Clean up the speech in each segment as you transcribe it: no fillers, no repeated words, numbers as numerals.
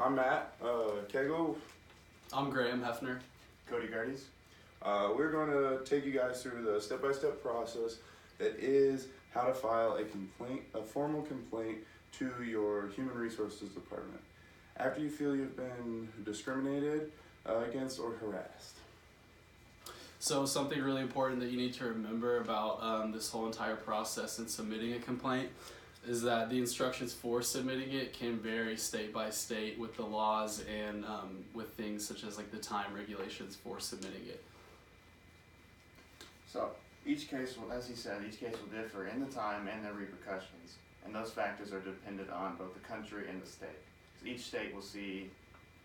I'm Matt Kegel. I'm Graham Hefner. Cody Gardes. We're going to take you guys through the step-by-step process that is how to file a formal complaint to your Human Resources Department after you feel you've been discriminated against or harassed. So something really important that you need to remember about this whole entire process in submitting a complaint is that the instructions for submitting it can vary state by state with the laws and with things such as like the time regulations for submitting it. So each case will, as he said, each case will differ in the time and the repercussions, and those factors are dependent on both the country and the state. So each state will see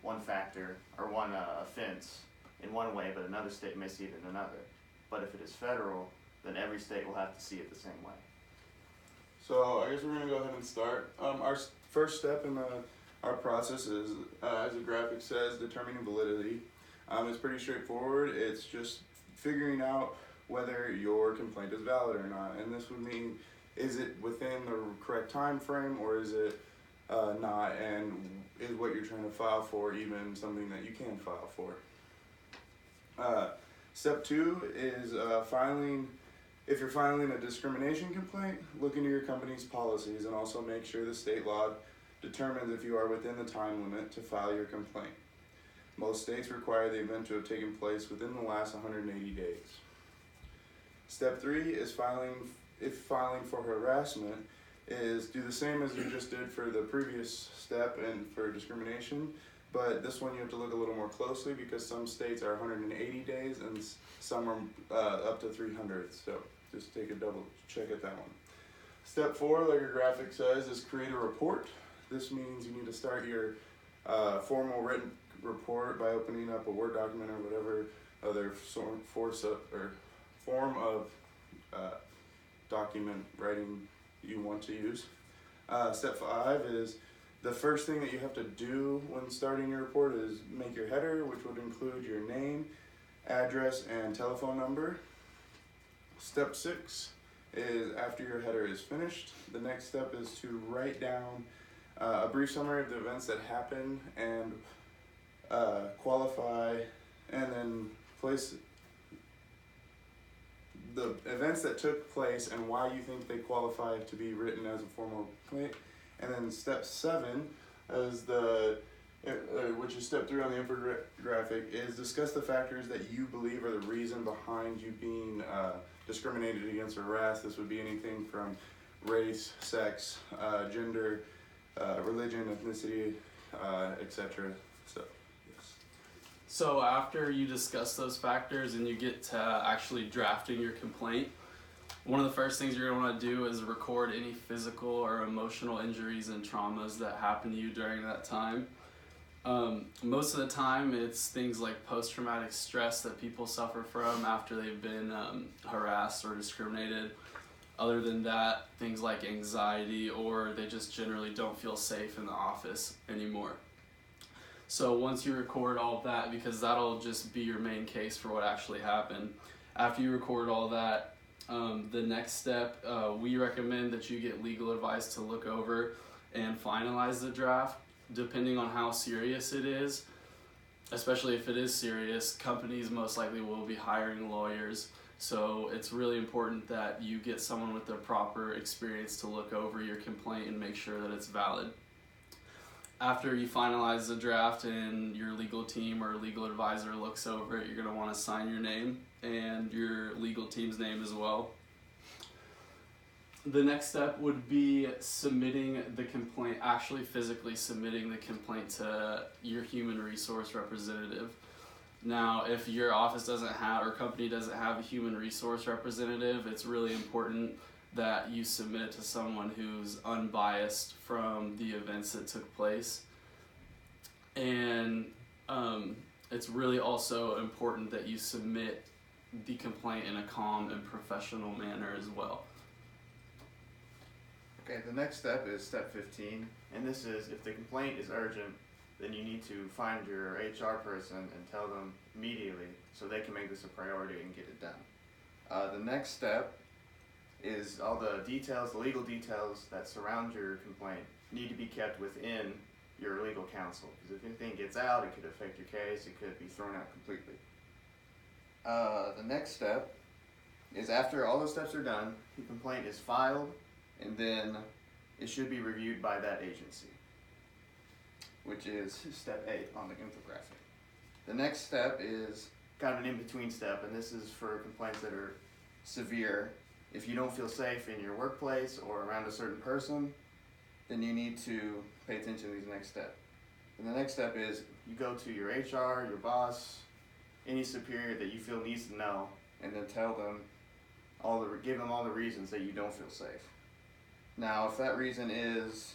one factor or one offense in one way, but another state may see it in another. But if it is federal, then every state will have to see it the same way. So I guess we're going to go ahead and start. Our first step in our process is, as the graphic says, determining validity. It's pretty straightforward. It's just figuring out whether your complaint is valid or not. And this would mean, is it within the correct time frame or is it not? And is what you're trying to file for even something that you can file for? Step 2 is filing. If you're filing a discrimination complaint, look into your company's policies and also make sure the state law determines if you are within the time limit to file your complaint. Most states require the event to have taken place within the last 180 days. Step 3 is filing for harassment is do the same as you just did for the previous step and for discrimination, but this one you have to look a little more closely because some states are 180 days and some are up to 300, so just take a double check at that one. Step 4, like your graphic says, is create a report. This means you need to start your formal written report by opening up a Word document or whatever other form of document writing you want to use. Step 5 is the first thing that you have to do when starting your report is make your header, which would include your name, address, and telephone number. Step 6 is after your header is finished, the next step is to write down a brief summary of the events that happened and qualify and then place the events that took place and why you think they qualify to be written as a formal complaint. And then step 7 is which is step 3 on the infographic, is discuss the factors that you believe are the reason behind you being discriminated against or harassed. This would be anything from race, sex, gender, religion, ethnicity, etc. So, yes. So after you discuss those factors and you get to actually drafting your complaint, one of the first things you're going to want to do is record any physical or emotional injuries and traumas that happened to you during that time. Most of the time it's things like post-traumatic stress that people suffer from after they've been harassed or discriminated. Other than that, things like anxiety, or they just generally don't feel safe in the office anymore. So once you record all of that, because that'll just be your main case for what actually happened, after you record all that, the next step, we recommend that you get legal advice to look over and finalize the draft. Depending on how serious it is, especially if it is serious, companies most likely will be hiring lawyers. So it's really important that you get someone with the proper experience to look over your complaint and make sure that it's valid. After you finalize the draft and your legal team or legal advisor looks over it, you're going to want to sign your name and your legal team's name as well. The next step would be submitting the complaint, actually physically submitting the complaint to your human resource representative. Now, if your office doesn't have or company doesn't have a human resource representative, it's really important that you submit it to someone who's unbiased from the events that took place. And it's really also important that you submit the complaint in a calm and professional manner as well. Okay, the next step is step 15, and this is if the complaint is urgent, then you need to find your HR person and tell them immediately so they can make this a priority and get it done. The next step is all the details, the legal details that surround your complaint need to be kept within your legal counsel, because if anything gets out, it could affect your case, it could be thrown out completely. The next step is after all those steps are done, the complaint is filed, and then it should be reviewed by that agency, which is step 8 on the infographic. The next step is kind of an in-between step, and this is for complaints that are severe. If you don't feel safe in your workplace or around a certain person, then you need to pay attention to these next steps. And the next step is you go to your HR, your boss, any superior that you feel needs to know, and then tell them give them all the reasons that you don't feel safe. Now, if that reason is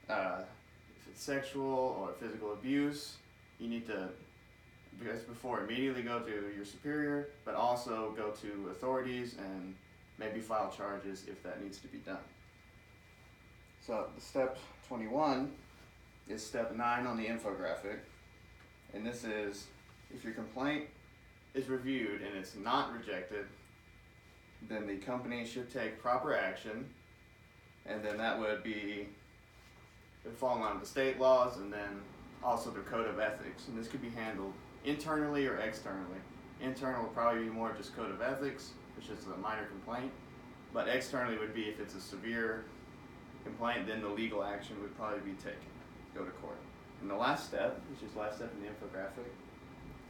if it's sexual or physical abuse, you need to, because before, immediately go to your superior, but also go to authorities and maybe file charges if that needs to be done. So step 21 is step 9 on the infographic, and this is if your complaint is reviewed and it's not rejected, then the company should take proper action, and then that would fall in line with the state laws and then also the code of ethics, and this could be handled internally or externally. Internal would probably be more just code of ethics, which is a minor complaint, but externally would be if it's a severe complaint, then the legal action would probably be taken, go to court. And the last step, which is the last step in the infographic,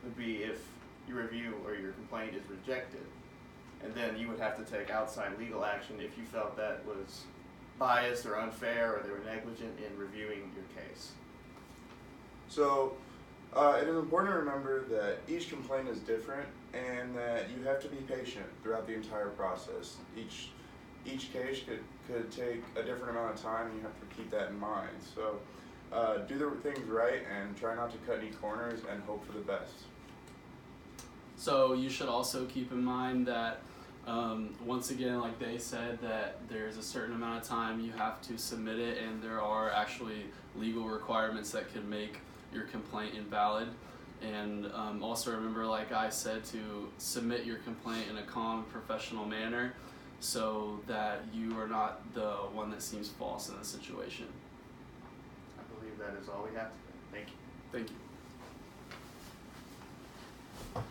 would be if your review or your complaint is rejected, and then you would have to take outside legal action if you felt that was biased or unfair or they were negligent in reviewing your case. So it is important to remember that each complaint is different and that you have to be patient throughout the entire process. Each case could take a different amount of time, and you have to keep that in mind. So do the things right and try not to cut any corners and hope for the best. So you should also keep in mind that once again, like they said, that there's a certain amount of time you have to submit it, and there are actually legal requirements that could make your complaint invalid. And also remember, like I said, to submit your complaint in a calm, professional manner so that you are not the one that seems false in the situation. I believe that is all we have today. Thank you. Thank you.